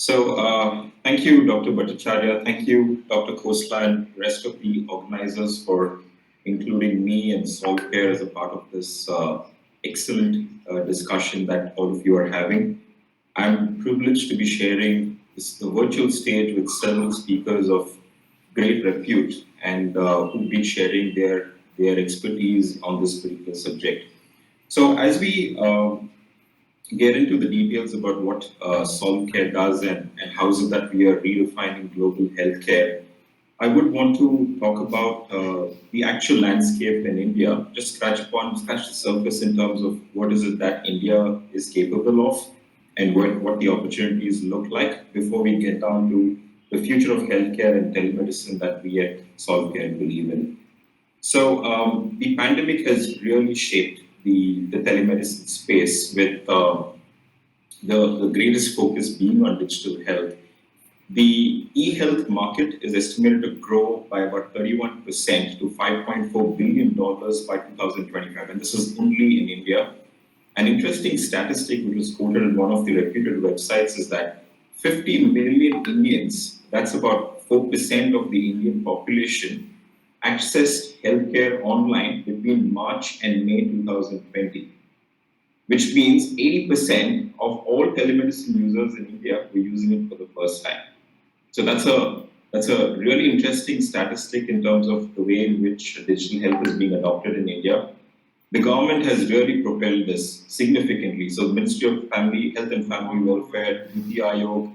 Thank you, Dr. Bhattacharya. Thank you, Dr. Khosla, and the rest of the organizers for including me and Solve.Care as a part of this excellent discussion that all of you are having. I'm privileged to be sharing the virtual stage with several speakers of great repute and who've been sharing their expertise on this particular subject. So as we get into the details about what Solve.Care does and how is it that we are redefining global healthcare, I would want to talk about the actual landscape in India, just scratch the surface in terms of what is it that India is capable of and what the opportunities look like before we get down to the future of healthcare and telemedicine that we at Solve.Care believe in. So the pandemic has really shaped the telemedicine space with the greatest focus being on digital health. The e-health market is estimated to grow by about 31% to $5.4 billion by 2025, and this is only in India. An interesting statistic which was quoted in one of the reputed websites is that 50 million Indians, that's about 4% of the Indian population, accessed healthcare online between March and May 2020, which means 80% of all telemedicine users in India were using it for the first time. So that's a really interesting statistic in terms of the way in which digital health is being adopted in India. The government has really propelled this significantly. So the Ministry of Health and Family Welfare, NITI Aayog,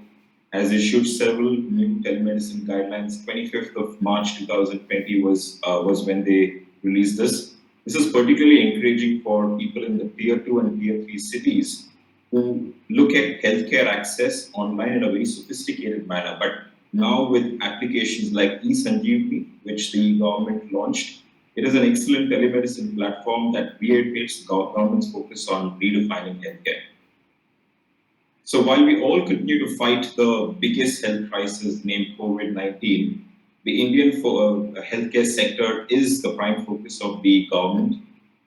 has issued several new telemedicine guidelines. 25th of March 2020 was when they released this. This is particularly encouraging for people in the tier 2 and tier 3 cities who look at healthcare access online in a very sophisticated manner. But now with applications like eSanjeevani, which the government launched, it is an excellent telemedicine platform that reiterates the government's focus on redefining healthcare. So while we all continue to fight the biggest health crisis named COVID-19, the Indian healthcare sector is the prime focus of the government.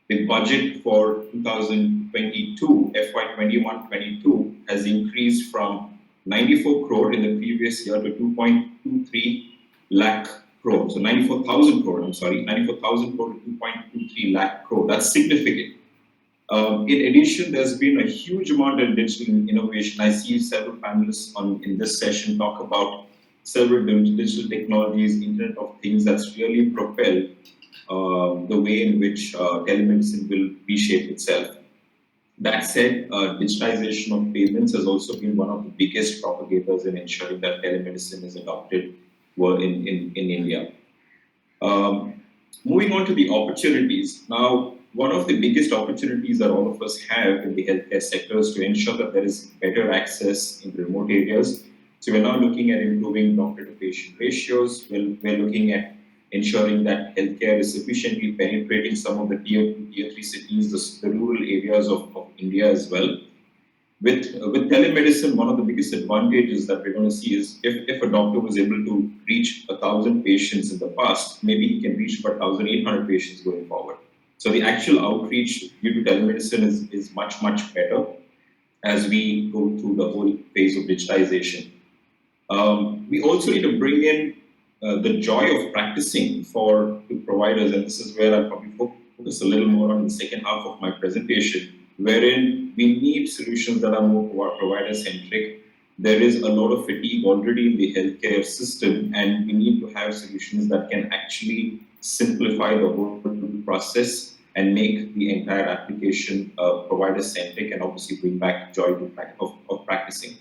The budget for 2022, FY21-22, has increased from 94 crore in the previous year to 2.23 lakh crore. So 94,000 crore to 2.23 lakh crore. That's significant. In addition, there's been a huge amount of digital innovation. I see several panelists in this session talk about several digital technologies, Internet of Things, that's really propelled the way in which telemedicine will reshape itself. That said, digitization of payments has also been one of the biggest propagators in ensuring that telemedicine is adopted in India. Moving on to the opportunities. Now, one of the biggest opportunities that all of us have in the healthcare sector is to ensure that there is better access in remote areas. So we're now looking at improving doctor-to-patient ratios. We're looking at ensuring that healthcare is sufficiently penetrating some of the tier 2, tier 3 cities, the rural areas of India as well. With telemedicine, one of the biggest advantages that we're going to see is if a doctor was able to reach 1,000 patients in the past, maybe he can reach about 1,800 patients going forward. So the actual outreach due to telemedicine is much, much better as we go through the whole phase of digitization. We also need to bring in the joy of practicing for the providers, and this is where I'll probably focus a little more on the second half of my presentation, wherein we need solutions that are more provider-centric. There is a lot of fatigue already in the healthcare system, and we need to have solutions that can actually simplify the whole process and make the entire application provider-centric and obviously bring back joy of practicing.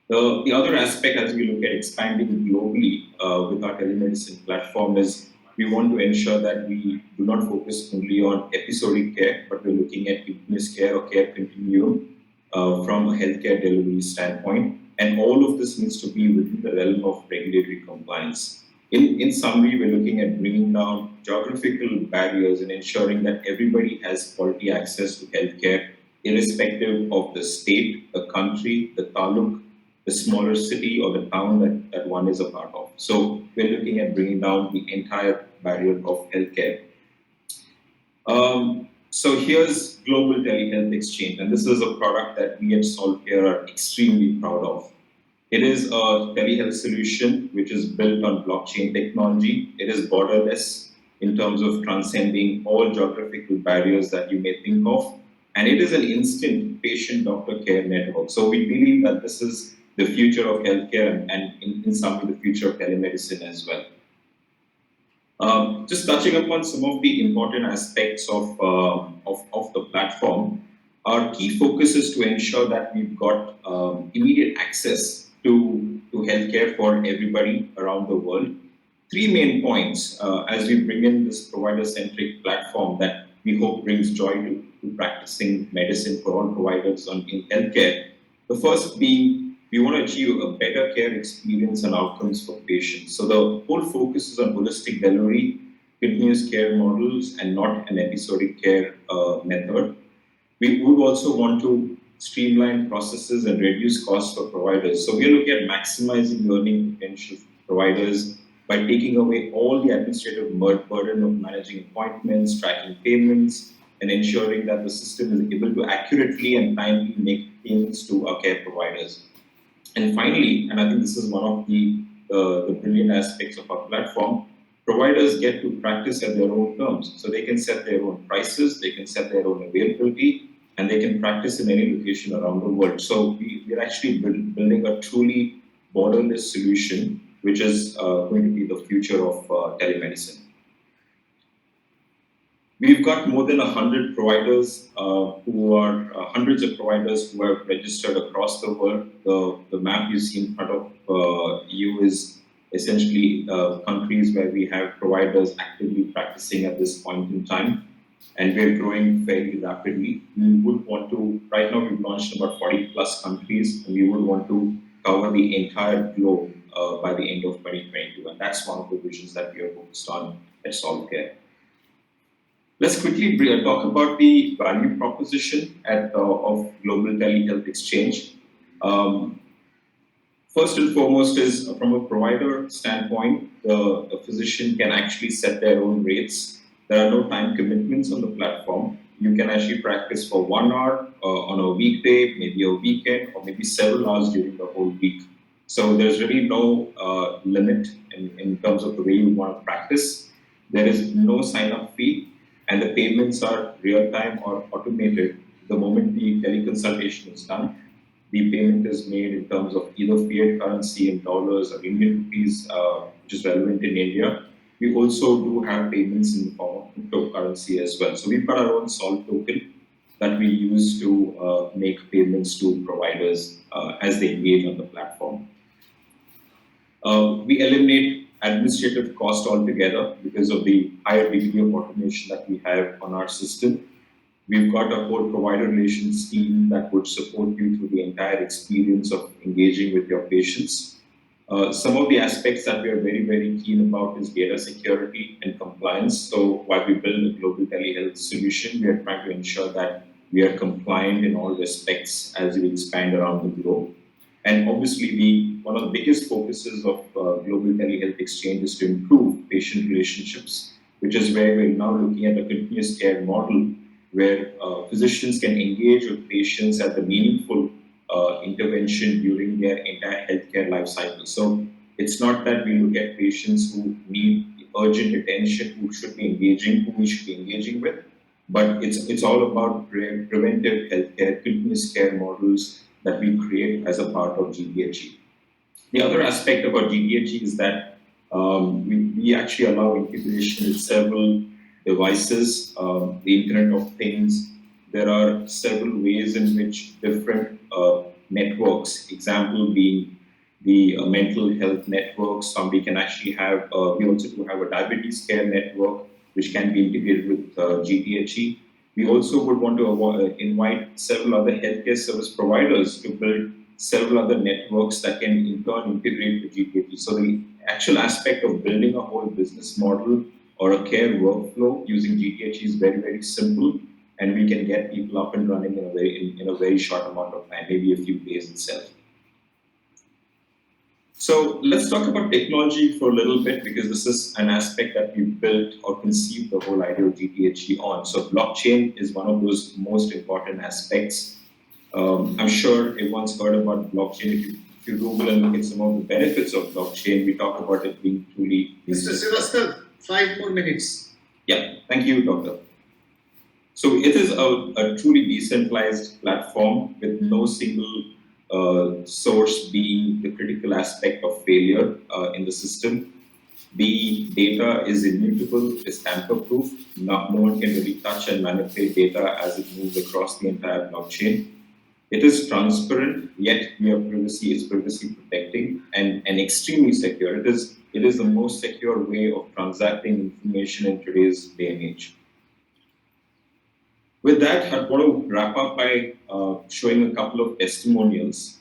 The other aspect as we look at expanding globally with our telemedicine platform is we want to ensure that we do not focus only on episodic care, but we're looking at continuous care or care continuum from a healthcare delivery standpoint. And all of this needs to be within the realm of regulatory compliance. In summary, we're looking at bringing down geographical barriers and ensuring that everybody has quality access to healthcare, irrespective of the state, the country, the taluk, the smaller city or the town that one is a part of. So we're looking at bringing down the entire barrier of healthcare. So here's Global Telehealth Exchange, and this is a product that we at Solve.Care are extremely proud of. It is a telehealth solution which is built on blockchain technology. It is borderless in terms of transcending all geographical barriers that you may think of. And it is an instant patient-doctor care network. So we believe that this is the future of healthcare and in some way the future of telemedicine as well. Just touching upon some of the important aspects of the platform, our key focus is to ensure that we've got immediate access to healthcare for everybody around the world. Three main points as we bring in this provider-centric platform that we hope brings joy to practicing medicine for all providers in healthcare. The first being we want to achieve a better care experience and outcomes for patients. So the whole focus is on holistic delivery, continuous care models, and not an episodic care method. We would also want to streamline processes and reduce costs for providers. So we are looking at maximizing learning potential for providers by taking away all the administrative burden of managing appointments, tracking payments, and ensuring that the system is able to accurately and timely make payments to our care providers. And finally, and I think this is one of the brilliant aspects of our platform, providers get to practice at their own terms. So they can set their own prices, they can set their own availability, and they can practice in any location around the world. So we're actually building a truly borderless solution, which is going to be the future of telemedicine. We've got more than 100 providers hundreds of providers who have registered across the world. The map you see in front of you is essentially countries where we have providers actively practicing at this point in time, and we're growing very rapidly. We would want to, right now we've launched about 40 plus countries, and we would want to cover the entire globe by the end of 2022, and that's one of the visions that we are focused on at Solve.Care. Let's quickly talk about the value proposition of Global Telehealth Exchange. First and foremost is from a provider standpoint, the physician can actually set their own rates. There are no time commitments on the platform. You can actually practice for 1 hour on a weekday, maybe a weekend, or maybe several hours during the whole week. So there's really no limit in terms of the way you want to practice. There is no sign-up fee, and the payments are real-time or automated. The moment the teleconsultation is done, the payment is made in terms of either fiat currency in dollars or Indian rupees, which is relevant in India. We also do have payments in the form of cryptocurrency as well. So we've got our own Solve token that we use to make payments to providers as they engage on the platform. We eliminate administrative cost altogether because of the higher degree of automation that we have on our system. We've got a whole provider relations team that would support you through the entire experience of engaging with your patients. Some of the aspects that we are very, very keen about is data security and compliance. So while we build a global telehealth solution, we are trying to ensure that we are compliant in all respects as we expand around the globe. And obviously, one of the biggest focuses of Global Telehealth Exchange is to improve patient relationships, which is where we're now looking at a continuous care model where physicians can engage with patients at the meaningful intervention during their entire healthcare life cycle. So it's not that we look at patients who need urgent attention, who should be engaging, who we should be engaging with, but it's all about preventive healthcare, continuous care models that we create as a part of GTHE. The other aspect about GTHE is that we actually allow integration with several devices, the Internet of Things. There are several ways in which different networks, example being the mental health network, somebody can actually have, we also do have a diabetes care network, which can be integrated with GTHE. We also would want to invite several other healthcare service providers to build several other networks that can in turn integrate with GTHE. So the actual aspect of building a whole business model or a care workflow using GTHE is very, very simple, and we can get people up and running in a very short amount of time, maybe a few days itself. So let's talk about technology for a little bit, because this is an aspect that we built or conceived the whole idea of GTHE on. So blockchain is one of those most important aspects. I'm sure everyone's heard about blockchain. If you if you Google and look at some of the benefits of blockchain, we talk about it being truly. Mr. Srivastava, 5 more minutes. Yeah, thank you, Doctor. So it is a truly decentralized platform with no single source being the critical aspect of failure in the system. The data is immutable, is tamper-proof. No one can really touch and manipulate data as it moves across the entire blockchain. It is transparent, yet your privacy is privacy protecting and extremely secure. It is the most secure way of transacting information in today's day and age. With that, I want to wrap up by showing a couple of testimonials.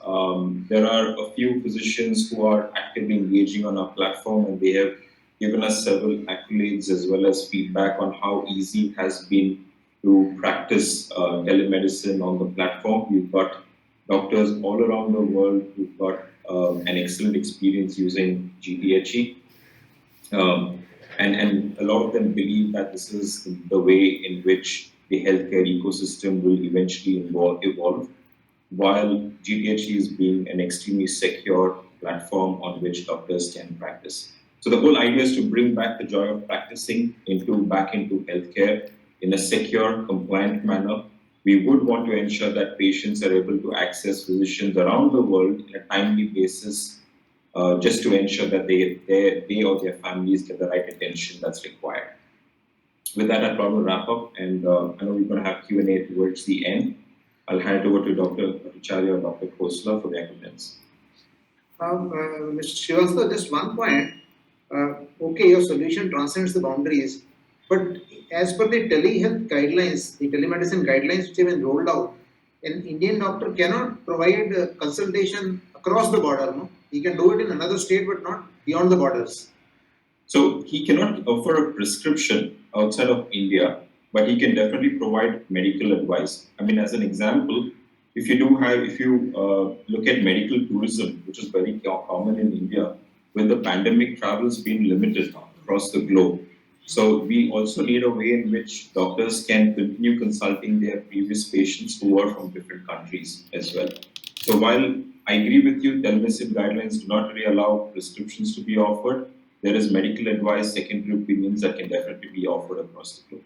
There are a few physicians who are actively engaging on our platform, and they have given us several accolades as well as feedback on how easy it has been to practice telemedicine on the platform. We've got doctors all around the world who've got an excellent experience using GTHE. And a lot of them believe that this is the way in which the healthcare ecosystem will eventually evolve, while GTHE is being an extremely secure platform on which doctors can practice. So the whole idea is to bring back the joy of practicing back into healthcare in a secure, compliant manner. We would want to ensure that patients are able to access physicians around the world in a timely basis, just to ensure that they or their families get the right attention that's required. With that, I'll probably wrap up, and I know we're going to have Q&A towards the end. I'll hand it over to Dr. Bhattacharya or Dr. Khosla for their comments. Mr. Srivastava, just one point. Okay, your solution transcends the boundaries, but as per the telehealth guidelines, the telemedicine guidelines which have been rolled out, an Indian doctor cannot provide consultation across the border. No? He can do it in another state, but not beyond the borders. So he cannot offer a prescription outside of India, but he can definitely provide medical advice. I mean, as an example, if you look at medical tourism, which is very common in India, with the pandemic, travel has been limited across the globe. So we also need a way in which doctors can continue consulting their previous patients who are from different countries as well. So while I agree with you, telemedicine guidelines do not really allow prescriptions to be offered, there is medical advice, secondary opinions that can definitely be offered across the globe.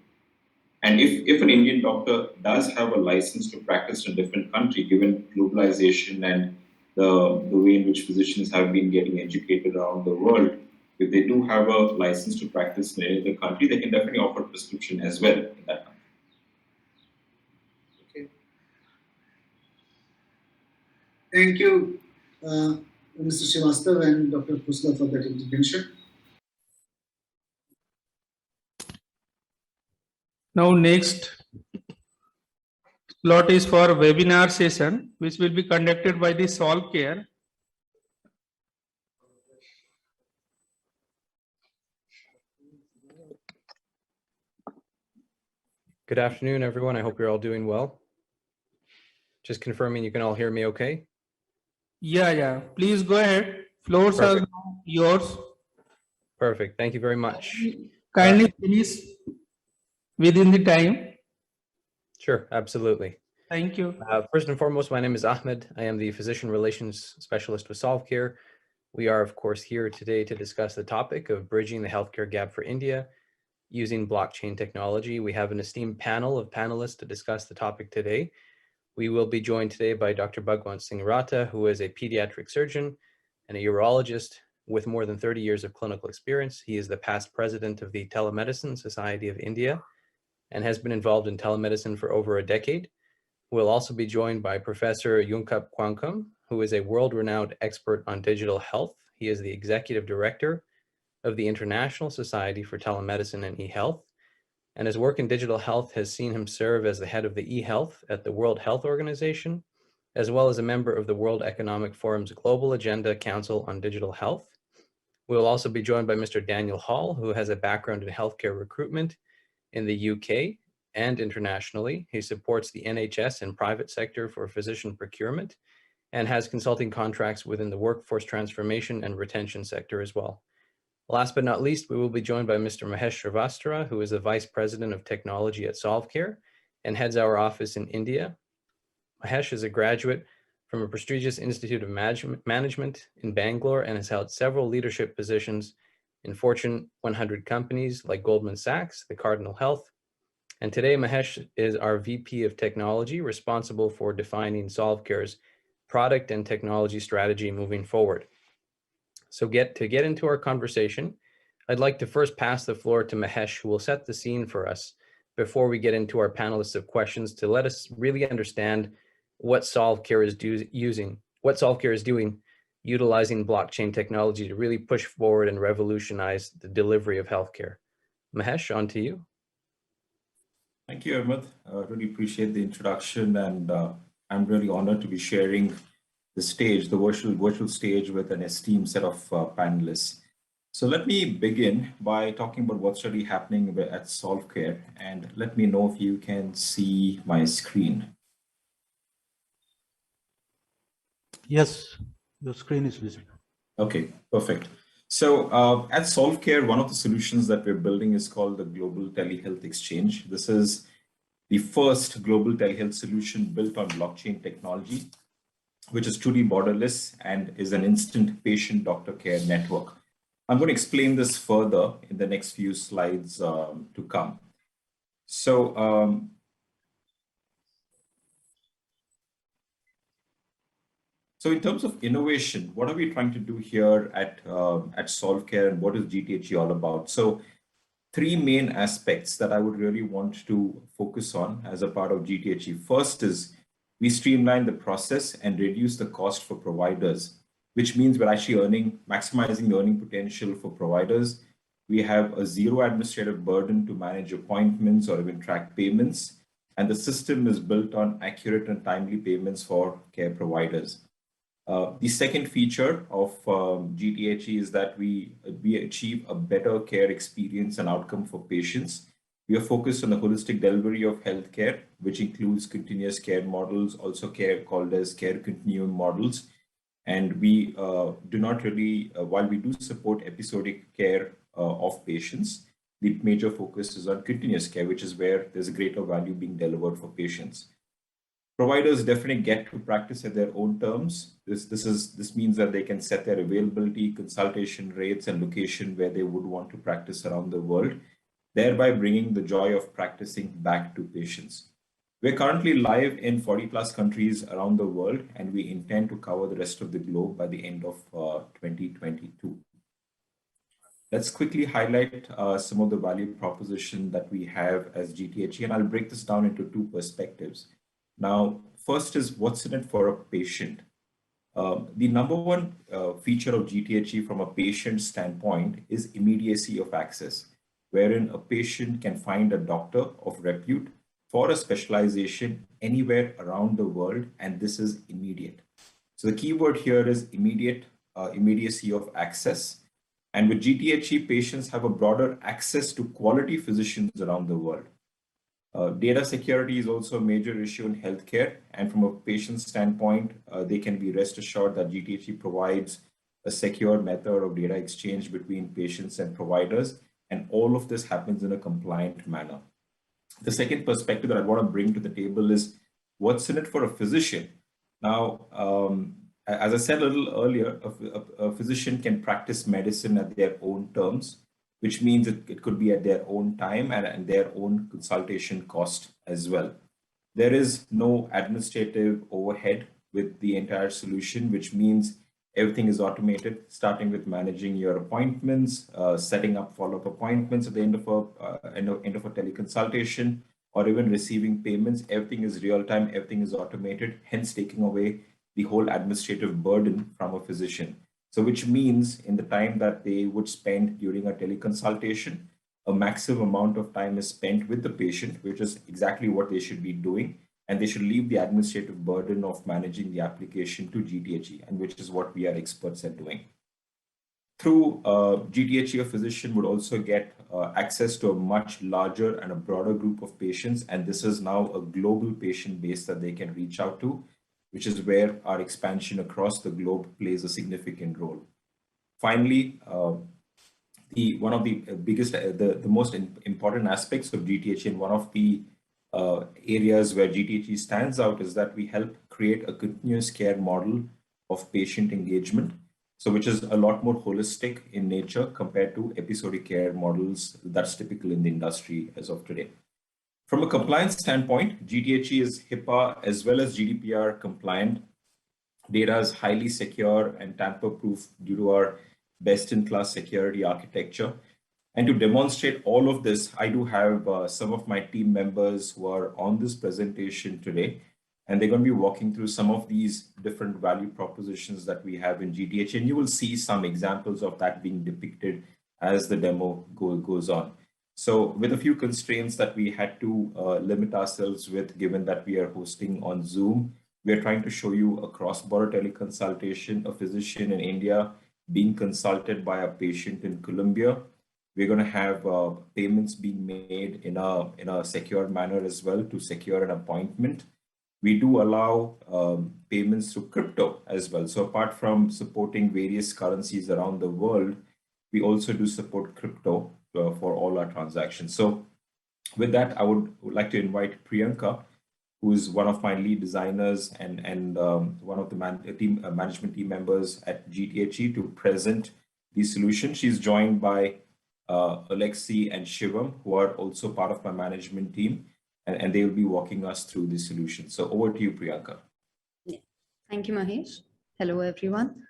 And if an Indian doctor does have a license to practice in a different country, given globalization and the way in which physicians have been getting educated around the world, if they do have a license to practice in any other country, they can definitely offer prescription as well in that country. Okay. Thank you, Mr. Srivastava and Dr. Khosla for that intervention. Now next slot is for webinar session, which will be conducted by the Solve.Care. Good afternoon, everyone. I hope you're all doing well. Just confirming you can all hear me okay? Yeah. Please go ahead. Floors are yours. Perfect. Thank you very much. Kindly finish within the time. Sure, absolutely. Thank you. First and foremost, my name is Ahmed. I am the Physician Relations Specialist with Solve.Care. We are, of course, here today to discuss the topic of bridging the healthcare gap for India using blockchain technology. We have an esteemed panel of panelists to discuss the topic today. We will be joined today by Dr. Bhagwant Singh Rata, who is a pediatric surgeon and a urologist with more than 30 years of clinical experience. He is the past president of the Telemedicine Society of India and has been involved in telemedicine for over a decade. We'll also be joined by Professor Yungkap Kwangkum, who is a world-renowned expert on digital health. He is the executive director of the International Society for Telemedicine and eHealth, and his work in digital health has seen him serve as the head of the eHealth at the World Health Organization, as well as a member of the World Economic Forum's Global Agenda Council on Digital Health. We'll also be joined by Mr. Daniel Hall, who has a background in healthcare recruitment in the UK and internationally. He supports the NHS and private sector for physician procurement and has consulting contracts within the workforce transformation and retention sector as well. Last but not least, we will be joined by Mr. Mahesh Srivastava, who is the Vice President of Technology at Solve.Care and heads our office in India. Mahesh is a graduate from a prestigious Institute of Management in Bangalore and has held several leadership positions in Fortune 100 companies like Goldman Sachs, the Cardinal Health. And today, Mahesh is our VP of Technology, responsible for defining Solve.Care's product and technology strategy moving forward. So to get into our conversation, I'd like to first pass the floor to Mahesh, who will set the scene for us before we get into our panelists of questions to let us really understand what Solve.Care is doing, utilizing blockchain technology to really push forward and revolutionize the delivery of healthcare. Mahesh, on to you. Thank you, Ahmed. Really appreciate the introduction, and I'm really honored to be sharing the stage, the virtual stage, with an esteemed set of panelists. So let me begin by talking about what's really happening at Solve.Care, and let me know if you can see my screen. Yes, your screen is visible. Okay, perfect. So at Solve.Care, one of the solutions that we're building is called the Global Telehealth Exchange. This is the first global telehealth solution built on blockchain technology, which is truly borderless and is an instant patient-doctor care network. I'm going to explain this further in the next few slides to come. So in terms of innovation, what are we trying to do here at Solve.Care, and what is GTHE all about? So three main aspects that I would really want to focus on as a part of GTHE. First is we streamline the process and reduce the cost for providers, which means we're actually maximizing the earning potential for providers. We have a zero administrative burden to manage appointments or even track payments. And the system is built on accurate and timely payments for care providers. The second feature of GTHE is that we achieve a better care experience and outcome for patients. We are focused on the holistic delivery of healthcare, which includes continuous care models, also care called as care continuum models. And we do not really, while we do support episodic care of patients, the major focus is on continuous care, which is where there's a greater value being delivered for patients. Providers definitely get to practice at their own terms. This means that they can set their availability, consultation rates, and location where they would want to practice around the world, thereby bringing the joy of practicing back to patients. We're currently live in 40+ countries around the world, and we intend to cover the rest of the globe by the end of 2022. Let's quickly highlight some of the value proposition that we have as GTHE, and I'll break this down into two perspectives. Now, first is what's in it for a patient. The number one feature of GTHE from a patient standpoint is immediacy of access, wherein a patient can find a doctor of repute for a specialization anywhere around the world, and this is immediate. So the key word here is immediacy of access. And with GTHE, patients have a broader access to quality physicians around the world. Data security is also a major issue in healthcare, and from a patient standpoint, they can be rest assured that GTHE provides a secure method of data exchange between patients and providers, and all of this happens in a compliant manner. The second perspective that I want to bring to the table is what's in it for a physician. Now, as I said a little earlier, a physician can practice medicine at their own terms, which means it could be at their own time and their own consultation cost as well. There is no administrative overhead with the entire solution, which means everything is automated, starting with managing your appointments, setting up follow-up appointments at the end of a teleconsultation, or even receiving payments. Everything is real-time, everything is automated, hence taking away the whole administrative burden from a physician. So which means in the time that they would spend during a teleconsultation, a maximum amount of time is spent with the patient, which is exactly what they should be doing. And they should leave the administrative burden of managing the application to GTHE, and which is what we are experts at doing. Through GTHE, a physician would also get access to a much larger and a broader group of patients. And this is now a global patient base that they can reach out to, which is where our expansion across the globe plays a significant role. Finally, one of the biggest, the most important aspects of GTHE, and one of the areas where GTHE stands out, is that we help create a continuous care model of patient engagement. So which is a lot more holistic in nature compared to episodic care models that's typical in the industry as of today. From a compliance standpoint, GTHE is HIPAA as well as GDPR compliant. Data is highly secure and tamper-proof due to our best-in-class security architecture. And to demonstrate all of this, I do have some of my team members who are on this presentation today, and they're going to be walking through some of these different value propositions that we have in GTH, and you will see some examples of that being depicted as the demo goes on. So with a few constraints that we had to limit ourselves with, given that we are hosting on Zoom, we are trying to show you a cross-border teleconsultation, a physician in India being consulted by a patient in Colombia. We're going to have payments being made in a secure manner as well to secure an appointment. We do allow payments through crypto as well. So apart from supporting various currencies around the world, we also do support crypto for all our transactions. So with that, I would like to invite Priyanka, who is one of my lead designers and one of the management team members at GTHE, to present the solution. She's joined by Alexi and Shivam, who are also part of my management team, and they will be walking us through the solution. So over to you, Priyanka. Yeah. Thank you, Mahesh. Hello, everyone.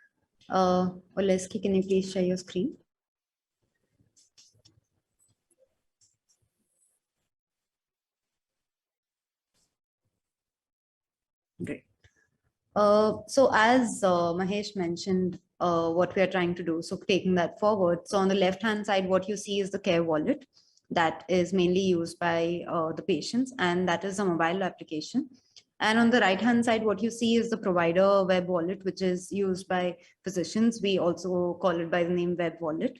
Oleski, can you please share your screen? Great. So as Mahesh mentioned, what we are trying to do, so taking that forward, so on the left-hand side, what you see is the care wallet that is mainly used by the patients, and that is a mobile application. And on the right-hand side, what you see is the provider web wallet, which is used by physicians. We also call it by the name web wallet.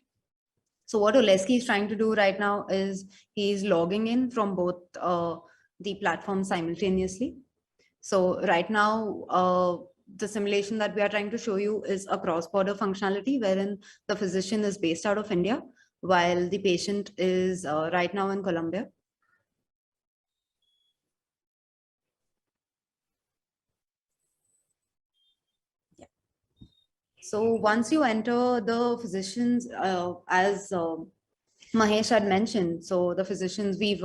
So what Oleski is trying to do right now is he's logging in from both the platforms simultaneously. So right now, the simulation that we are trying to show you is a cross-border functionality wherein the physician is based out of India, while the patient is right now in Colombia. Yeah. So once you enter the physicians, as Mahesh had mentioned, so the physicians, we've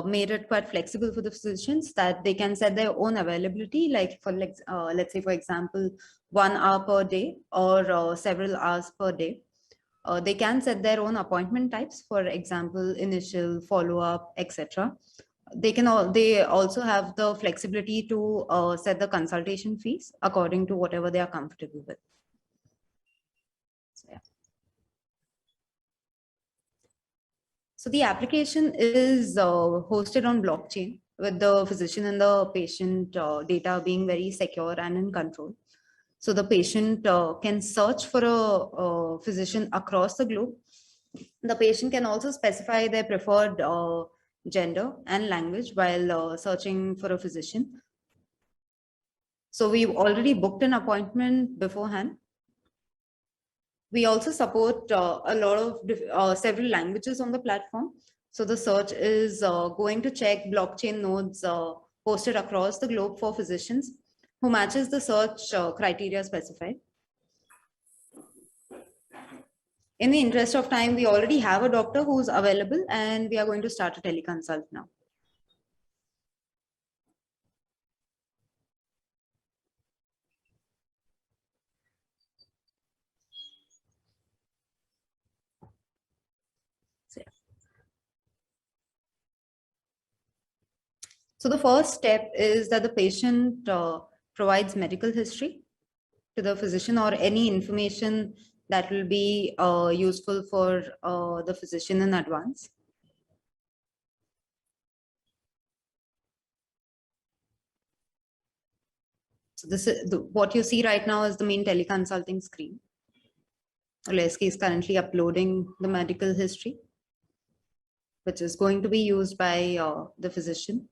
made it quite flexible for the physicians that they can set their own availability, like for let's say, for example, 1 hour per day or several hours per day. They can set their own appointment types, for example, initial, follow-up, etc. They also have the flexibility to set the consultation fees according to whatever they are comfortable with. So, yeah. So the application is hosted on blockchain with the physician and the patient data being very secure and in control. So the patient can search for a physician across the globe. The patient can also specify their preferred gender and language while searching for a physician. So we've already booked an appointment beforehand. We also support a lot of several languages on the platform. So the search is going to check blockchain nodes posted across the globe for physicians who matches the search criteria specified. In the interest of time, we already have a doctor who's available, and we are going to start a teleconsult now. So the first step is that the patient provides medical history to the physician or any information that will be useful for the physician in advance. So this is what you see right now is the main teleconsulting screen. Oleski is currently uploading the medical history, which is going to be used by the physician.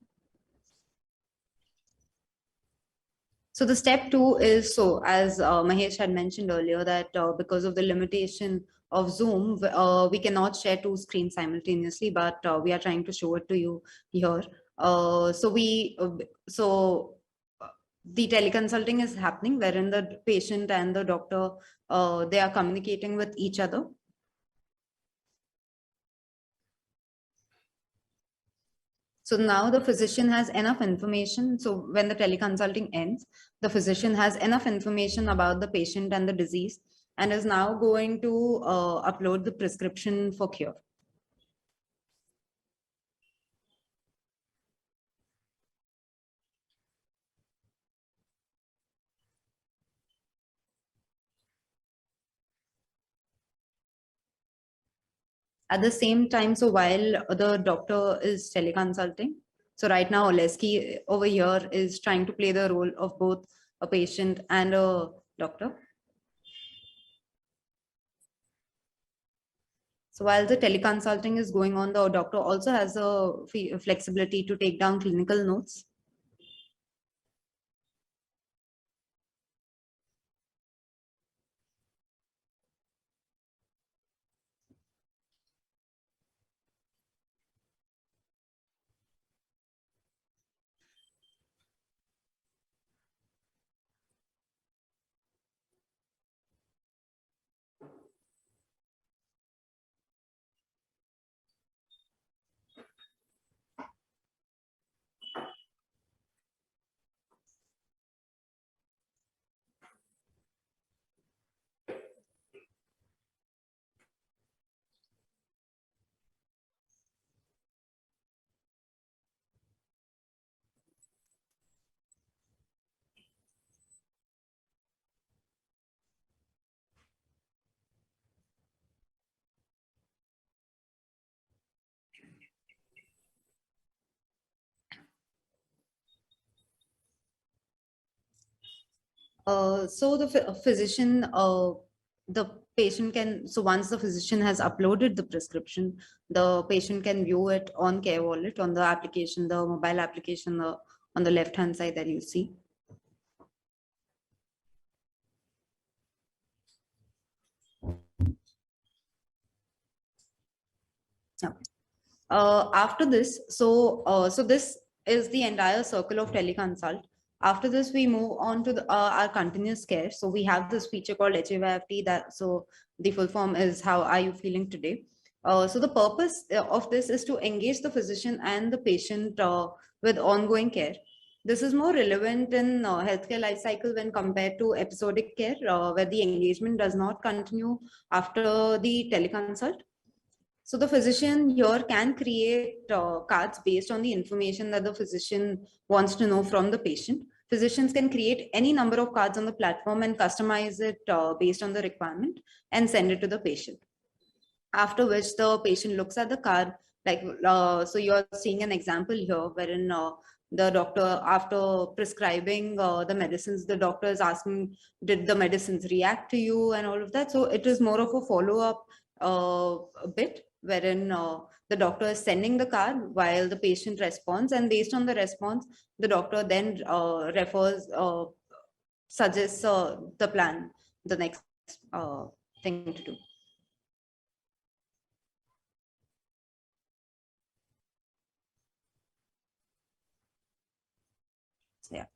So the step 2 is, so as Mahesh had mentioned earlier, that because of the limitation of Zoom, we cannot share 2 screens simultaneously, but we are trying to show it to you here. So the teleconsulting is happening, wherein the patient and the doctor, they are communicating with each other. So now the physician has enough information. So when the teleconsulting ends, the physician has enough information about the patient and the disease and is now going to upload the prescription for cure. At the same time, so while the doctor is teleconsulting, so right now Oleski over here is trying to play the role of both a patient and a doctor. So while the teleconsulting is going on, the doctor also has a flexibility to take down clinical notes. So the physician, the patient can, so once the physician has uploaded the prescription, the patient can view it on Care Wallet, on the application, the mobile application on the left-hand side that you see. Yeah. After this, so this is the entire circle of teleconsult. After this, we move on to our continuous care. So we have this feature called HAYFT. That so the full form is how are you feeling today? So the purpose of this is to engage the physician and the patient with ongoing care. This is more relevant in healthcare life cycle when compared to episodic care, where the engagement does not continue after the teleconsult. So the physician here can create cards based on the information that the physician wants to know from the patient. Physicians can create any number of cards on the platform and customize it based on the requirement and send it to the patient. After which the patient looks at the card, like so you're seeing an example here wherein the doctor, after prescribing the medicines, the doctor is asking, did the medicines react to you and all of that. So it is more of a follow-up bit wherein the doctor is sending the card while the patient responds, and based on the response, the doctor then suggests the plan, the next thing to do. Yeah.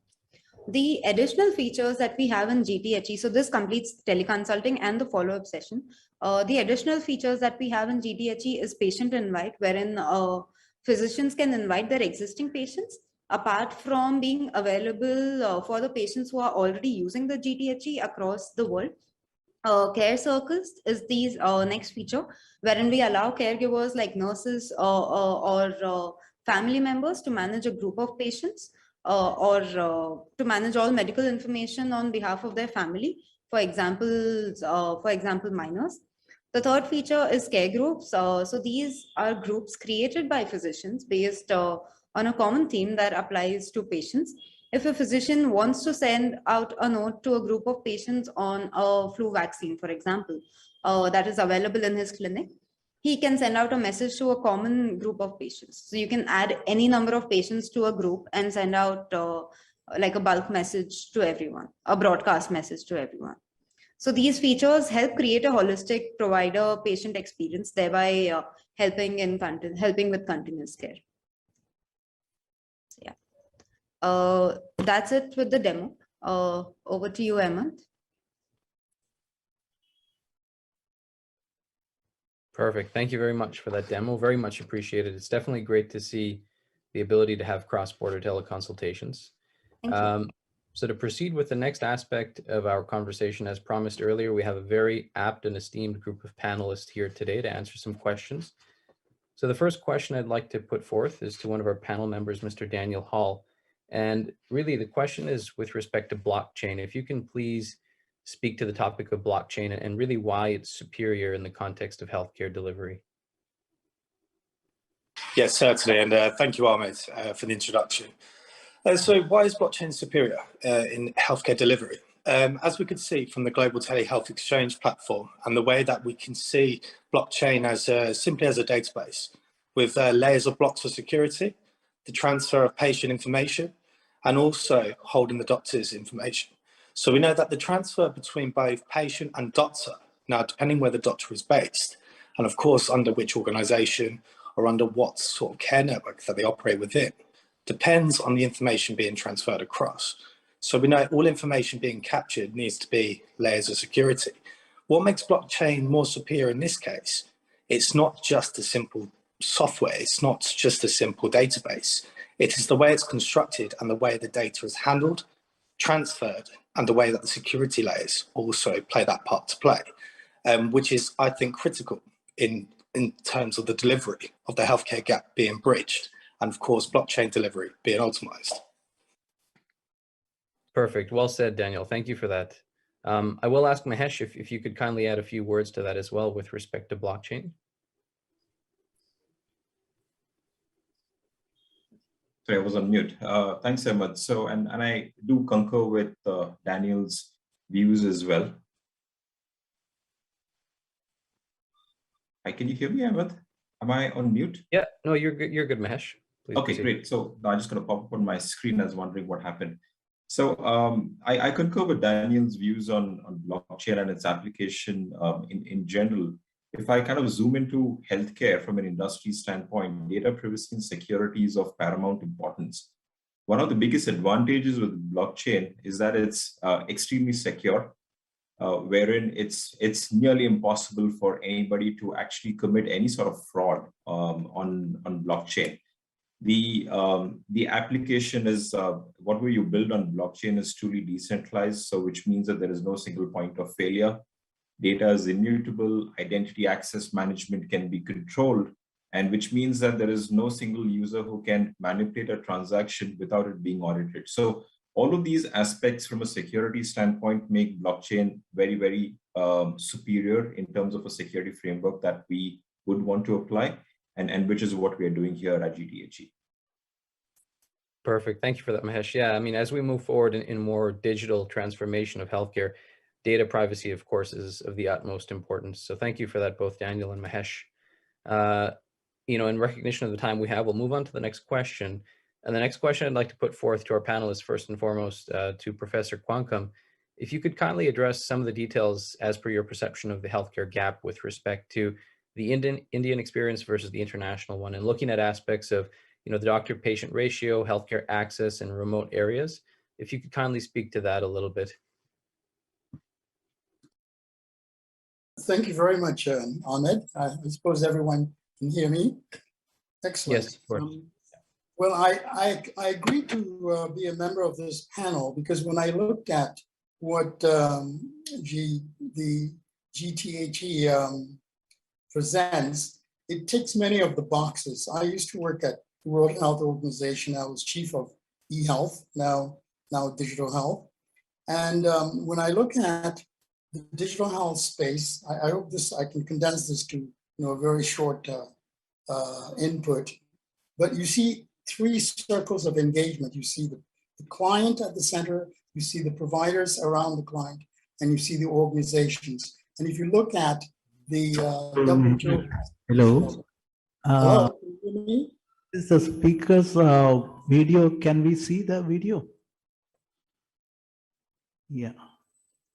The additional features that we have in GTHE, so this completes teleconsulting and the follow-up session. The additional features that we have in GTHE is patient invite, wherein physicians can invite their existing patients apart from being available for the patients who are already using the GTHE across the world. Care circles is these next feature, wherein we allow caregivers like nurses or family members to manage a group of patients or to manage all medical information on behalf of their family. For example, minors. The third feature is care groups. So these are groups created by physicians based on a common theme that applies to patients. If a physician wants to send out a note to a group of patients on a flu vaccine, for example, that is available in his clinic, he can send out a message to a common group of patients. So you can add any number of patients to a group and send out like a bulk message to everyone, a broadcast message to everyone. So these features help create a holistic provider-patient experience, thereby helping with continuous care. So, yeah. That's it with the demo. Over to you, Ahmed. Perfect. Thank you very much for that demo. Very much appreciated. It's definitely great to see the ability to have cross-border teleconsultations. Thank you. So to proceed with the next aspect of our conversation, as promised earlier, we have a very apt and esteemed group of panelists here today to answer some questions. So the first question I'd like to put forth is to one of our panel members, Mr. Daniel Hall. And really the question is with respect to blockchain. If you can please speak to the topic of blockchain and really why it's superior in the context of healthcare delivery. Yes, certainly. And thank you, Ahmed, for the introduction. So why is blockchain superior in healthcare delivery? As we could see from the Global Telehealth Exchange platform and the way that we can see blockchain as simply as a database with layers of blocks for security, the transfer of patient information, and also holding the doctor's information. So we know that the transfer between both patient and doctor, now depending where the doctor is based, and of course under which organization or under what sort of care network that they operate within, depends on the information being transferred across. So we know all information being captured needs to be layers of security. What makes blockchain more superior in this case? It's not just a simple software, it's not just a simple database. It is the way it's constructed and the way the data is handled, transferred, and the way that the security layers also play that part to play, which is, I think, critical in terms of the delivery of the healthcare gap being bridged, and of course, blockchain delivery being optimized. Perfect. Well said, Daniel. Thank you for that. I will ask Mahesh if you could kindly add a few words to that as well with respect to blockchain. Sorry, I was on mute. Thanks, Ahmed. So, and I do concur with Daniel's views as well. Can you hear me, Ahmed? Am I on mute? Yeah, no, you're good. You're good, Mahesh. Please okay, proceed. Great. So I'm just going to pop up on my screen. I was wondering what happened. So I concur with Daniel's views on blockchain and its application in general. If I kind of zoom into healthcare from an industry standpoint, data privacy and security is of paramount importance. One of the biggest advantages with blockchain is that it's extremely secure, wherein it's nearly impossible for anybody to actually commit any sort of fraud on blockchain. The application is whatever you build on blockchain is truly decentralized, so which means that there is no single point of failure. Data is immutable, identity access management can be controlled, and which means that there is no single user who can manipulate a transaction without it being audited. So all of these aspects from a security standpoint make blockchain very, very superior in terms of a security framework that we would want to apply, and which is what we are doing here at GTHE. Perfect. Thank you for that, Mahesh. Yeah, I mean, as we move forward in more digital transformation of healthcare, data privacy, of course, is of the utmost importance. So thank you for that, both Daniel and Mahesh. In recognition of the time we have, we'll move on to the next question. And the next question I'd like to put forth to our panelists, first and foremost, to Professor Quancum. If you could kindly address some of the details as per your perception of the healthcare gap with respect to the Indian experience versus the international one, and looking at aspects of the doctor-patient ratio, healthcare access in remote areas. If you could kindly speak to that a little bit. Thank you very much, Ahmed. I suppose everyone can hear me. Excellent. Yes, of course. Well, I agreed to be a member of this panel because when I looked at what the GTHE presents, it ticks many of the boxes. I used to work at the World Health Organization. I was chief of e-health, now digital health. And when I look at the digital health space, I hope I can condense this to a very short input. But you see three circles of engagement. You see the client at the center, you see the providers around the client, and you see the organizations. And if you look at the WHO. Hello. Hello, can you hear me? Is the speaker's video? Can we see the video? Yeah.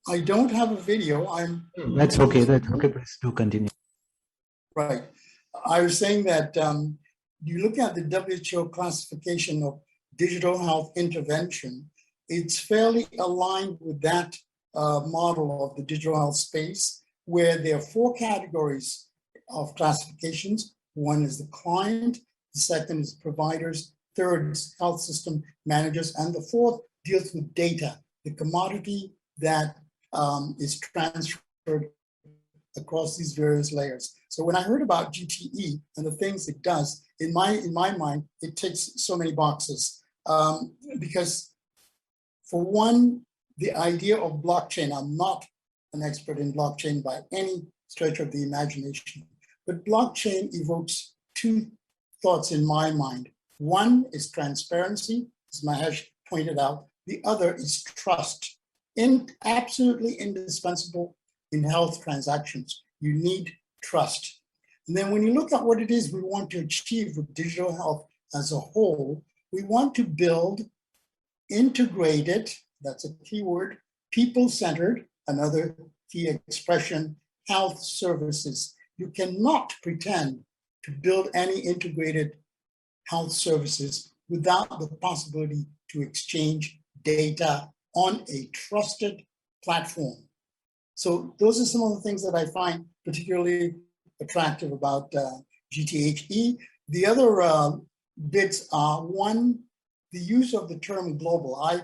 I don't have a video. That's okay. That's okay. Please do continue. Right. I was saying that you look at the WHO classification of digital health intervention, it's fairly aligned with that model of the digital health space, where there are 4 categories of classifications. One is the client, the second is providers, third is health system managers, and the fourth deals with data, the commodity that is transferred across these various layers. So when I heard about GTE and the things it does, in my mind, it ticks so many boxes. Because for one, the idea of blockchain, I'm not an expert in blockchain by any stretch of the imagination, but blockchain evokes 2 thoughts in my mind. One is transparency, as Mahesh pointed out. The other is trust. Absolutely indispensable in health transactions. You need trust. And then when you look at what it is we want to achieve with digital health as a whole, we want to build integrated, that's a key word, people-centered, another key expression, health services. You cannot pretend to build any integrated health services without the possibility to exchange data on a trusted platform. So those are some of the things that I find particularly attractive about GTHE. The other bits are, one, the use of the term global. I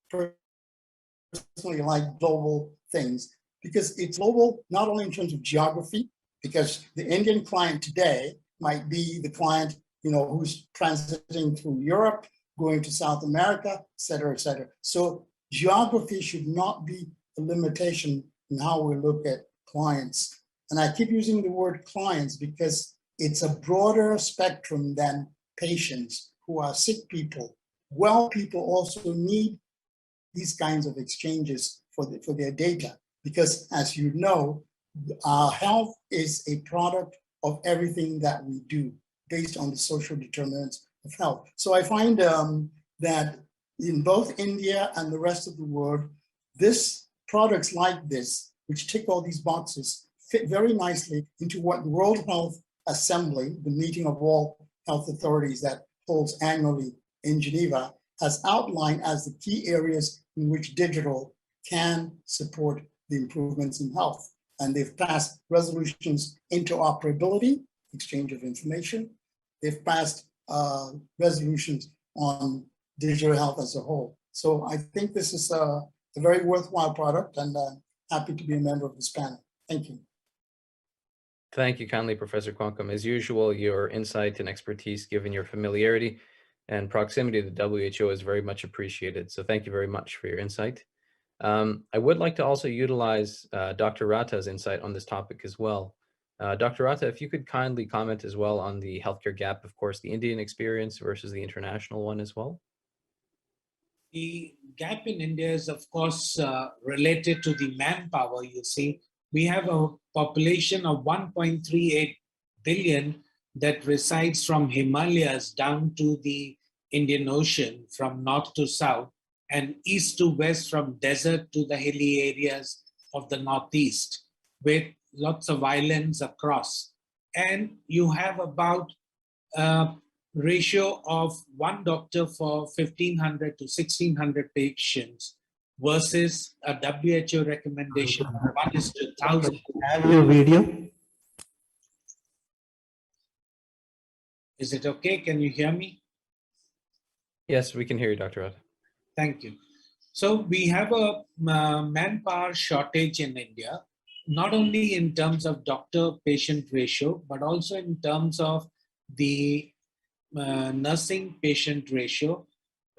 personally like global things because it's global not only in terms of geography, because the Indian client today might be the client, who's transiting through Europe, going to South America, et cetera, et cetera. So geography should not be a limitation in how we look at clients. And I keep using the word clients because it's a broader spectrum than patients who are sick people. Well, people also need these kinds of exchanges for their data because, as you know, our health is a product of everything that we do based on the social determinants of health. So I find that in both India and the rest of the world, products like this, which tick all these boxes, fit very nicely into what the World Health Assembly, the meeting of all health authorities that holds annually in Geneva, has outlined as the key areas in which digital can support the improvements in health. And they've passed resolutions, interoperability, exchange of information. They've passed resolutions on digital health as a whole. So I think this is a very worthwhile product, and happy to be a member of this panel. Thank you. Thank you kindly, Professor Quancom. As usual, your insight and expertise, given your familiarity and proximity to the WHO, is very much appreciated. So thank you very much for your insight. I would like to also utilize Dr. Ratta's insight on this topic as well. Dr. Ratta, if you could kindly comment as well on the healthcare gap, of course, the Indian experience versus the international one as well. The gap in India is, of course, related to the manpower. You see, we have a population of 1.38 billion that resides from Himalayas down to the Indian Ocean, from north to south, and east to west, from desert to the hilly areas of the northeast, with lots of islands across. And you have about ratio of 1 doctor for 1,500 to 1,600 patients versus a WHO recommendation of 1:1,000. Have your video. Is it okay? Can you hear me? Yes, we can hear you, Dr. Ratta. Thank you. So we have a manpower shortage in India, not only in terms of doctor-patient ratio, but also in terms of the nursing patient ratio,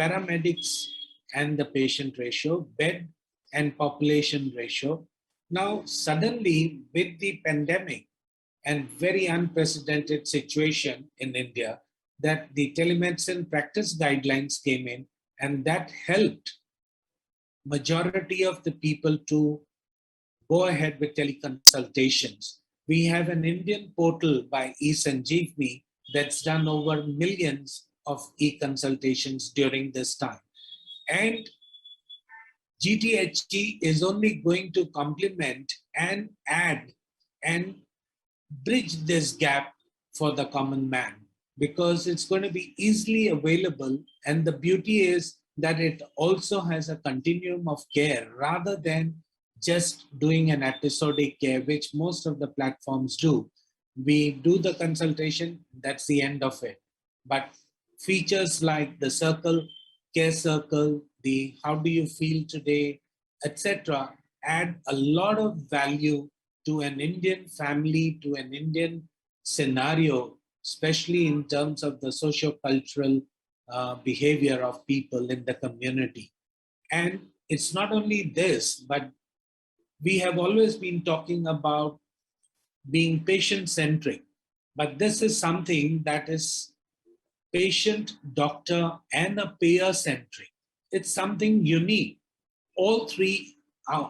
paramedics and the patient ratio, bed and population ratio. Now, suddenly with the pandemic and very unprecedented situation in India, that the telemedicine practice guidelines came in, and that helped majority of the people to go ahead with teleconsultations. We have an Indian portal by eSanjeevani that's done over millions of e-consultations during this time. And GTHE is only going to complement and add and bridge this gap for the common man. because it's going to be easily available. And the beauty is that it also has a continuum of care rather than just doing an episodic care, which most of the platforms do. We do the consultation, that's the end of it. But features like the circle, care circle, the how do you feel today, etc., add a lot of value to an Indian family, to an Indian scenario, especially in terms of the socio-cultural behavior of people in the community. And it's not only this, but we have always been talking about being patient-centric, but this is something that is patient, doctor, and a payer-centric. It's something unique. All three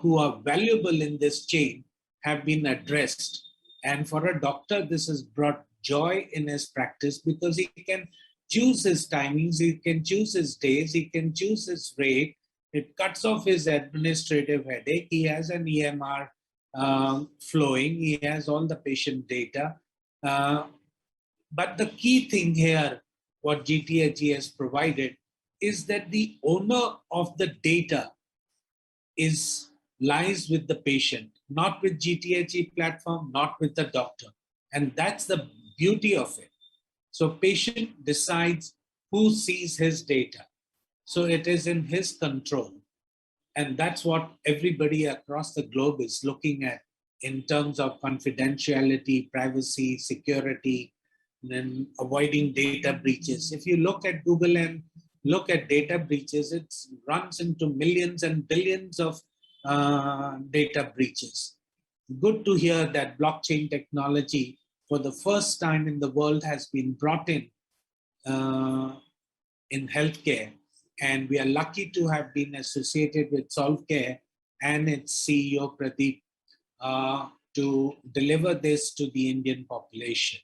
who are valuable in this chain have been addressed. And for a doctor, this has brought joy in his practice because he can choose his timings, he can choose his days, he can choose his rate. It cuts off his administrative headache. He has an EMR flowing. He has all the patient data. But the key thing here, what GTHE has provided, is that the owner of the data lies with the patient, not with GTHE platform, not with the doctor. And that's the beauty of it. So patient decides who sees his data. So it is in his control. And that's what everybody across the globe is looking at in terms of confidentiality, privacy, security, and avoiding data breaches. If you look at Google and look at data breaches, it runs into millions and billions of data breaches. Good to hear that blockchain technology for the first time in the world has been brought in healthcare. And we are lucky to have been associated with Solve.Care and its CEO Pradeep to deliver this to the Indian population.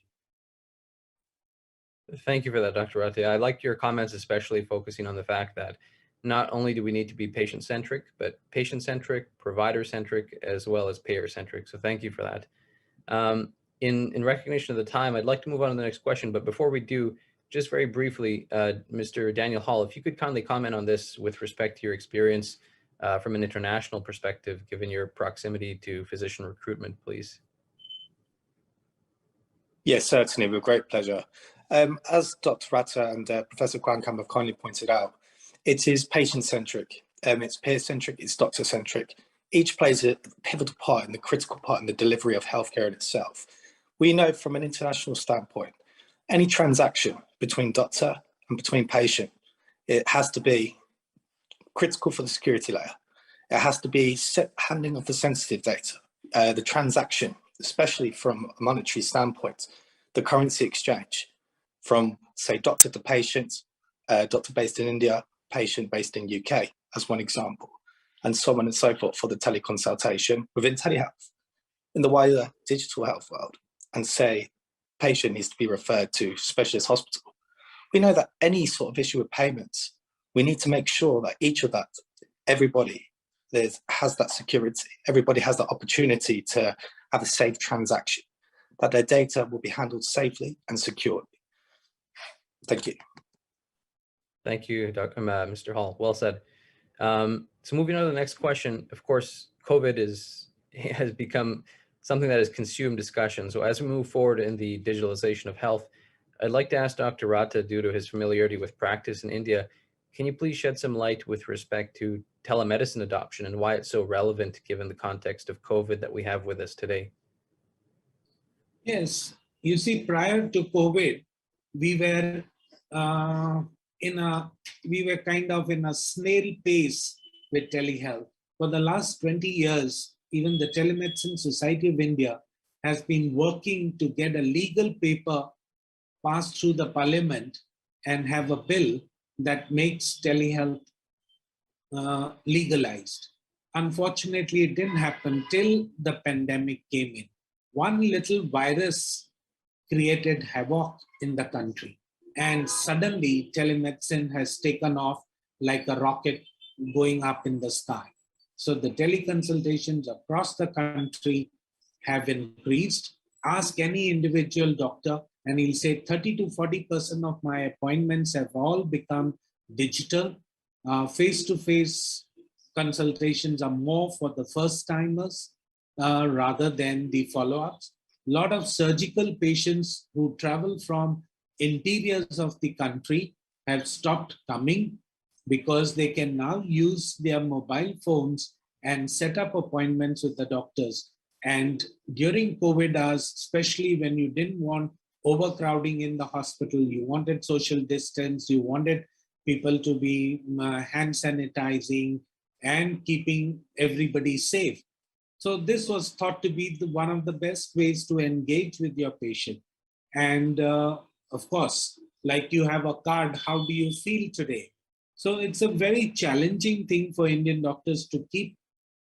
Thank you for that, Dr. Rathi. I like your comments, especially focusing on the fact that not only do we need to be patient-centric, but patient-centric, provider-centric, as well as payer-centric. So thank you for that. In recognition of the time, I'd like to move on to the next question. But before we do, just very briefly, Mr. Daniel Hall, if you could kindly comment on this with respect to your experience from an international perspective, given your proximity to physician recruitment, please. Yes, certainly, with great pleasure. As Dr. Ratta and Professor Kwankam have kindly pointed out, it is patient-centric, it's peer-centric, it's doctor-centric. Each plays a pivotal part and the critical part in the delivery of healthcare in itself. We know from an international standpoint, any transaction between doctor and between patient, it has to be critical for the security layer. It has to be handling of the sensitive data, the transaction, especially from a monetary standpoint, the currency exchange from, say, doctor to patient, doctor based in India, patient based in UK, as one example, and so on and so forth for the teleconsultation within telehealth. In the wider digital health world, and say, patient needs to be referred to specialist hospital, we know that any sort of issue with payments, we need to make sure that each of that, everybody has that security, everybody has the opportunity to have a safe transaction, that their data will be handled safely and securely. Thank you. Thank you, Mr. Hall. Well said. So moving on to the next question, of course, COVID has become something that has consumed discussion. So as we move forward in the digitalization of health, I'd like to ask Dr. Ratta, due to his familiarity with practice in India, can you please shed some light with respect to telemedicine adoption and why it's so relevant given the context of COVID that we have with us today? Yes, you see, prior to COVID, we were kind of in a snail pace with telehealth. For the last 20 years, even the Telemedicine Society of India has been working to get a legal paper passed through the parliament and have a bill that makes telehealth legalized. Unfortunately, it didn't happen till the pandemic came in. One little virus created havoc in the country, and suddenly telemedicine has taken off like a rocket going up in the sky. So the teleconsultations across the country have increased. Ask any individual doctor, and he'll say 30 to 40% of my appointments have all become digital. Face-to-face consultations are more for the first timers rather than the follow-ups. A lot of surgical patients who travel from interiors of the country have stopped coming because they can now use their mobile phones and set up appointments with the doctors. And during COVID hours, especially when you didn't want overcrowding in the hospital, you wanted social distance, you wanted people to be hand sanitizing and keeping everybody safe. So this was thought to be one of the best ways to engage with your patient. And of course, like you have a card, how do you feel today? So it's a very challenging thing for Indian doctors to keep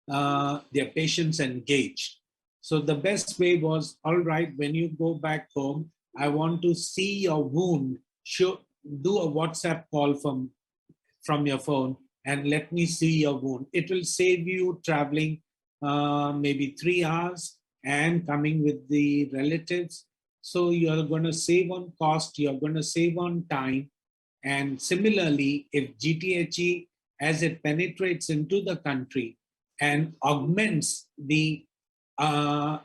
their patients engaged. So the best way was, all right, when you go back home, I want to see your wound, do a WhatsApp call from your phone and let me see your wound. It will save you traveling maybe 3 hours and coming with the relatives. So you're going to save on cost, you're going to save on time. And similarly, if GTHE, as it penetrates into the country and augments the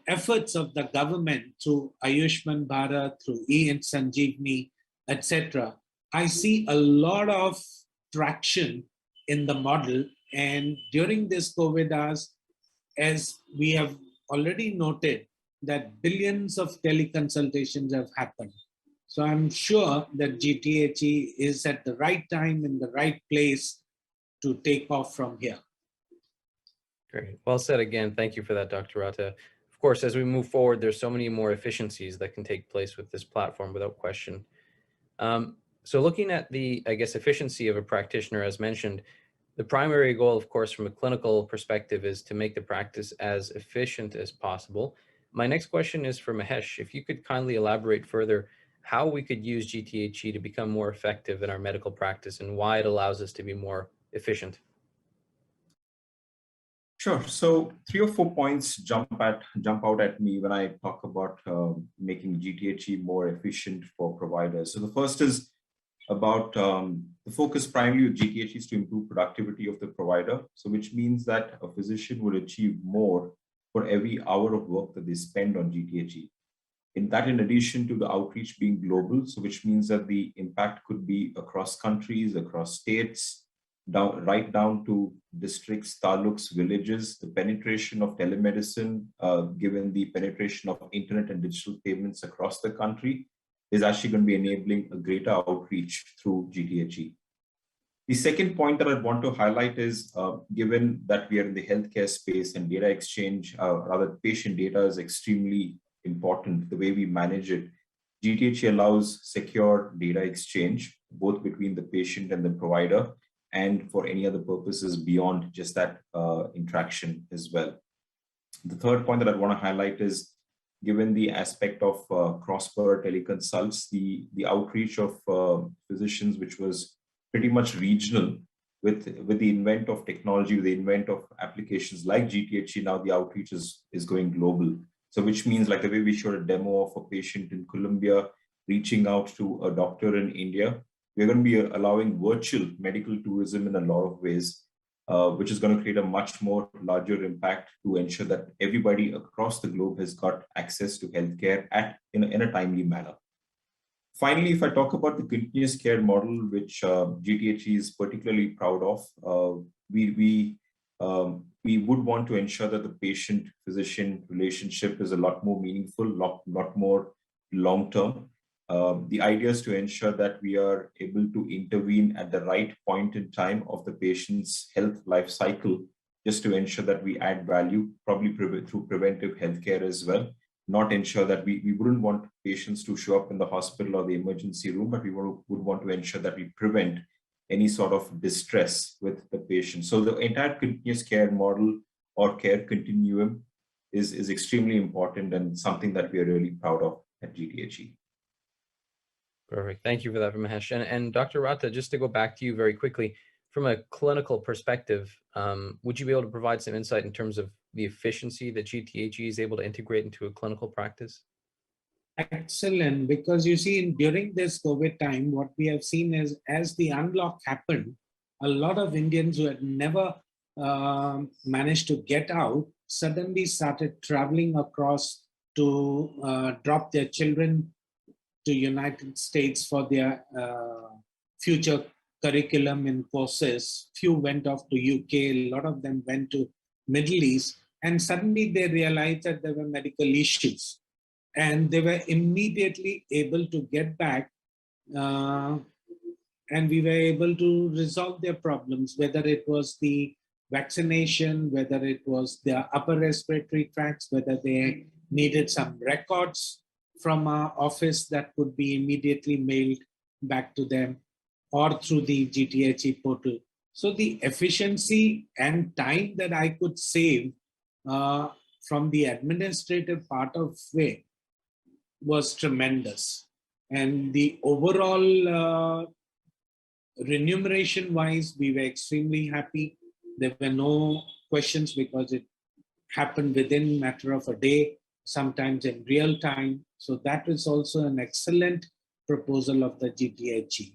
efforts of the government through Ayushman Bharat, through e-Sanjeevani, etc., I see a lot of traction in the model. And during this COVID hours, as we have already noted, that billions of teleconsultations have happened. So I'm sure that GTHE is at the right time in the right place to take off from here. Great. Well said again. Thank you for that, Dr. Rata. Of course, as we move forward, there's so many more efficiencies that can take place with this platform without question. So looking at the, I guess, efficiency of a practitioner, as mentioned, the primary goal, of course, from a clinical perspective is to make the practice as efficient as possible. My next question is for Mahesh. If you could kindly elaborate further how we could use GTHE to become more effective in our medical practice and why it allows us to be more efficient. Sure. So 3 or 4 points jump out at me when I talk about making GTHE more efficient for providers. So the first is about the focus primarily with GTHE is to improve productivity of the provider. So which means that a physician will achieve more for every hour of work that they spend on GTHE. In addition to the outreach being global, so which means that the impact could be across countries, across states, right down to districts, taluks, villages. The penetration of telemedicine, given the penetration of internet and digital payments across the country, is actually going to be enabling a greater outreach through GTHE. The second point that I want to highlight is, given that we are in the healthcare space and data exchange, rather patient data is extremely important, the way we manage it, GTHE allows secure data exchange, both between the patient and the provider, and for any other purposes beyond just that interaction as well. The third point that I want to highlight is, given the aspect of cross-border teleconsults, the outreach of physicians, which was pretty much regional, with the invent of technology, with the invent of applications like GTHE, now the outreach is going global. So which means, like the way we showed a demo of a patient in Colombia reaching out to a doctor in India, we're going to be allowing virtual medical tourism in a lot of ways, which is going to create a much more larger impact to ensure that everybody across the globe has got access to healthcare in a timely manner. Finally, if I talk about the continuous care model, which GTHE is particularly proud of, we would want to ensure that the patient-physician relationship is a lot more meaningful, lot more long-term. The idea is to ensure that we are able to intervene at the right point in time of the patient's health life cycle, just to ensure that we add value, probably through preventive healthcare as well. Not ensure that we wouldn't want patients to show up in the hospital or the emergency room, but we would want to ensure that we prevent any sort of distress with the patient. So the entire continuous care model or care continuum is extremely important and something that we are really proud of at GTHE. Perfect. Thank you for that, Mahesh. And Dr. Rata, just to go back to you very quickly, from a clinical perspective, would you be able to provide some insight in terms of the efficiency that GTHE is able to integrate into a clinical practice? Excellent, because you see, during this COVID time, what we have seen is as the unlock happened, a lot of Indians who had never managed to get out suddenly started traveling across to drop their children to United States for their future curriculum and courses. Few went off to UK, a lot of them went to Middle East, and suddenly they realized that there were medical issues. And they were immediately able to get back, and we were able to resolve their problems, whether it was the vaccination, whether it was their upper respiratory tracts, whether they needed some records from our office that could be immediately mailed back to them, or through the GTHE portal. So the efficiency and time that I could save from the administrative part of it was tremendous. And the overall remuneration wise, we were extremely happy. There were no questions because it happened within a matter of a day, sometimes in real time. So that is also an excellent proposal of the GTHE.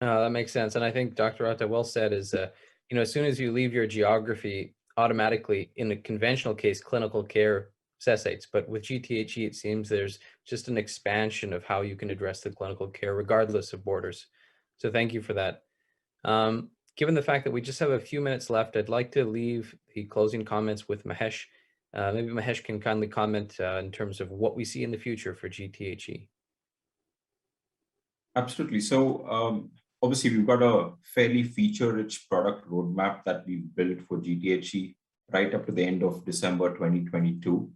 That makes sense. And I think Dr. Ratta well said is, as soon as you leave your geography, automatically in a conventional case, clinical care cessates. But with GTHE, it seems there's just an expansion of how you can address the clinical care regardless of borders. So thank you for that. Given the fact that we just have a few minutes left, I'd like to leave the closing comments with Mahesh. Maybe Mahesh can kindly comment in terms of what we see in the future for GTHE. Absolutely. So obviously, we've got a fairly feature-rich product roadmap that we've built for GTHE right up to the end of December 2022.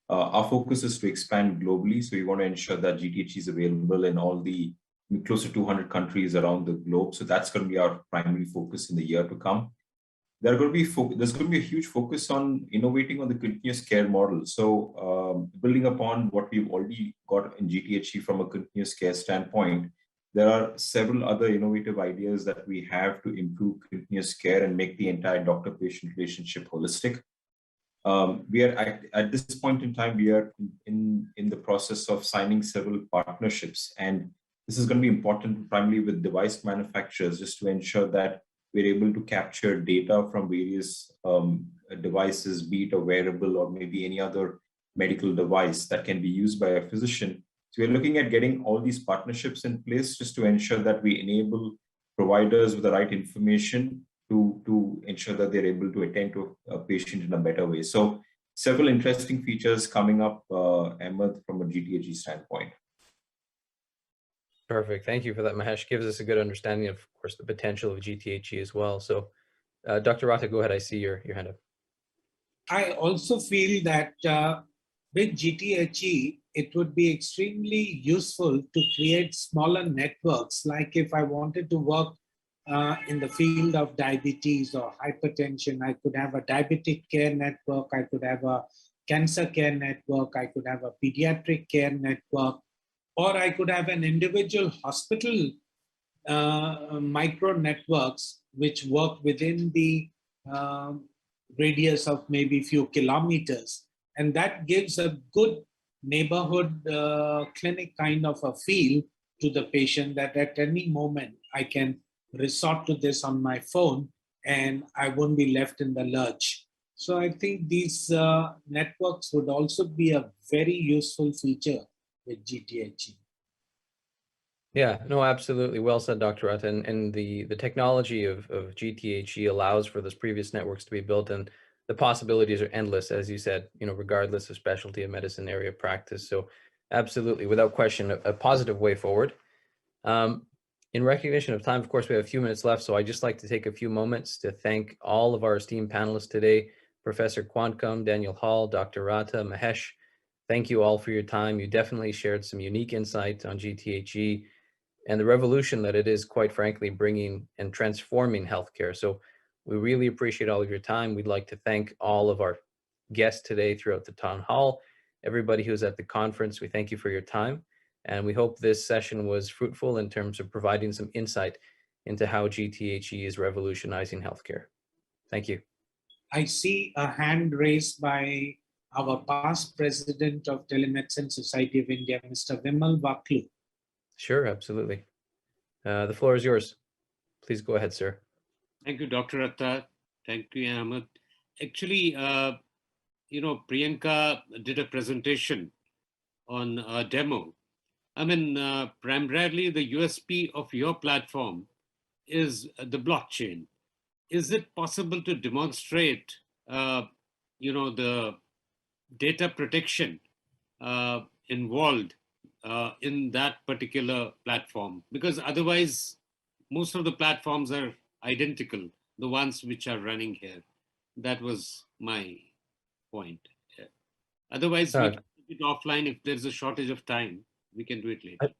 Our focus is to expand globally. So we want to ensure that GTHE is available in all the close to 200 countries around the globe. So that's going to be our primary focus in the year to come. There's going to be a huge focus on innovating on the continuous care model. So building upon what we've already got in GTHE from a continuous care standpoint, there are several other innovative ideas that we have to improve continuous care and make the entire doctor-patient relationship holistic. We are at this point in time, we are in the process of signing several partnerships, and this is going to be important primarily with device manufacturers, just to ensure that we're able to capture data from various devices, be it a wearable or maybe any other medical device that can be used by a physician. So we're looking at getting all these partnerships in place just to ensure that we enable providers with the right information to ensure that they're able to attend to a patient in a better way. So several interesting features coming up, Ahmed, from a GTHE standpoint. Perfect. Thank you for that, Mahesh. Gives us a good understanding of course, the potential of GTHE as well. So Dr. Ratta, go ahead. I see your hand up. I also feel that with GTHE, it would be extremely useful to create smaller networks. Like if I wanted to work in the field of diabetes or hypertension, I could have a diabetic care network, I could have a cancer care network, I could have a pediatric care network, or I could have an individual hospital micro networks which work within the radius of maybe few kilometers. And that gives a good neighborhood clinic kind of a feel to the patient that at any moment I can resort to this on my phone and I won't be left in the lurch. So I think these networks would also be a very useful feature with GTHE. Yeah, no, absolutely. Well said, Dr. Ratta. And the technology of GTHE allows for those previous networks to be built, and the possibilities are endless, as you said, regardless of specialty of medicine area of practice. So absolutely, without question, a positive way forward. In recognition of time, of course, we have a few minutes left, so I'd just like to take a few moments to thank all of our esteemed panelists today, Professor Quancom, Daniel Hall, Dr. Ratta, Mahesh. Thank you all for your time. You definitely shared some unique insights on GTHE and the revolution that it is, quite frankly, bringing and transforming healthcare. So we really appreciate all of your time. We'd like to thank all of our guests today throughout the town hall, everybody who's at the conference. We thank you for your time. And we hope this session was fruitful in terms of providing some insight into how GTHE is revolutionizing healthcare. Thank you. I see a hand raised by our past president of Telemedicine Society of India, Mr. Vimal Vaklu. Sure, absolutely. The floor is yours. Please go ahead, sir. Thank you, Dr. Atta. Thank you, Ahmed. Actually, Priyanka did a presentation on a demo. I mean, primarily the USP of your platform is the blockchain. Is it possible to demonstrate, the data protection involved in that particular platform? Because otherwise, most of the platforms are identical, the ones which are running here. That was my point. Otherwise, we can keep it offline. If there's a shortage of time, we can do it later.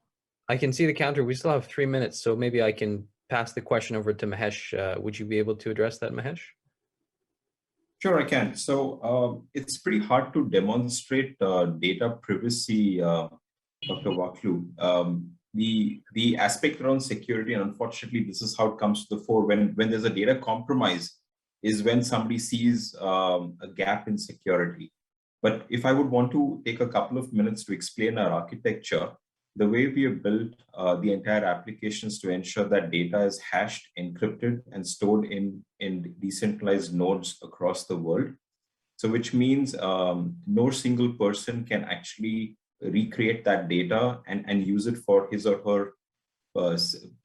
I can see the counter. We still have 3 minutes, so maybe I can pass the question over to Mahesh. Would you be able to address that, Mahesh? Sure, I can. So it's pretty hard to demonstrate data privacy, Dr. Vaklu. The aspect around security, and unfortunately, this is how it comes to the fore. When there's a data compromise, is when somebody sees a gap in security. But if I would want to take a couple of minutes to explain our architecture, the way we have built the entire applications to ensure that data is hashed, encrypted, and stored in decentralized nodes across the world. So which means no single person can actually recreate that data and use it for his or her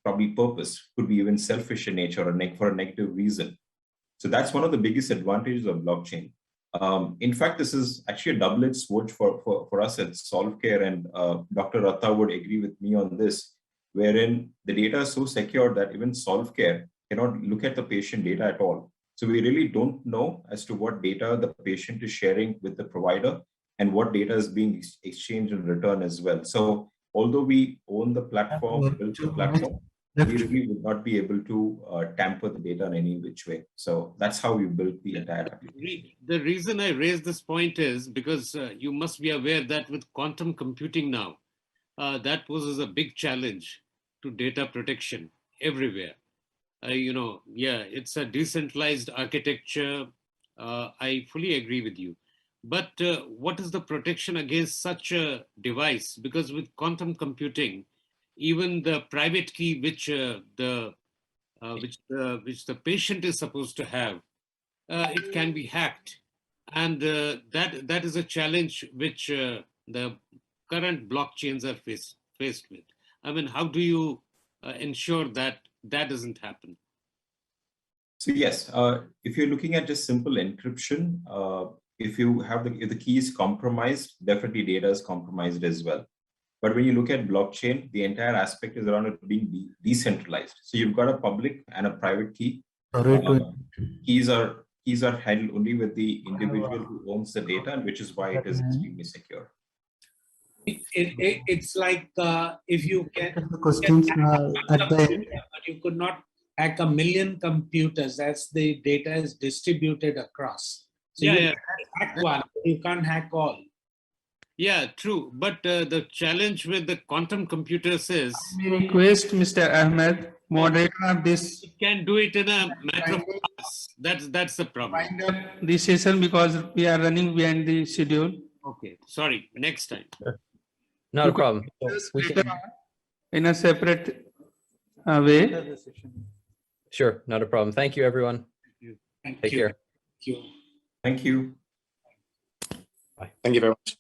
probably purpose. Could be even selfish in nature or for a negative reason. So that's one of the biggest advantages of blockchain. In fact, this is actually a double-edged sword for us at Solve.Care, and Dr. Atta would agree with me on this, wherein the data is so secure that even Solve.Care cannot look at the patient data at all. So we really don't know as to what data the patient is sharing with the provider and what data is being exchanged in return as well. So although we own the platform, built the platform, we really would not be able to tamper the data in any which way. So that's how we built the entire application. The reason I raise this point is because you must be aware that with quantum computing now, that poses a big challenge to data protection everywhere. It's a decentralized architecture. I fully agree with you. But what is the protection against such a device? Because with quantum computing, even the private key which the patient is supposed to have, it can be hacked, and that is a challenge which the current blockchains are faced with. I mean, how do you ensure that that doesn't happen? So yes, if you're looking at just simple encryption, if the key is compromised, definitely data is compromised as well. But when you look at blockchain, the entire aspect is around it being decentralized. So you've got a public and a private key. Keys are held only with the individual who owns the data, and which is why it is extremely secure. It's like if you can The questions at the end. but you could not hack 1 million computers as the data is distributed across. So you can hack one, you can't hack all. Yeah, true. But the challenge with the quantum computers is... May request Mr. Ahmed, moderator of this... You can do it in a matter of hours. That's the problem. Wind up the session because we are running behind the schedule. Okay, sorry. Next time. Not a problem. In a separate way. Sure, not a problem. Thank you, everyone. Thank Take you. care. Thank you. Bye. Thank you very much.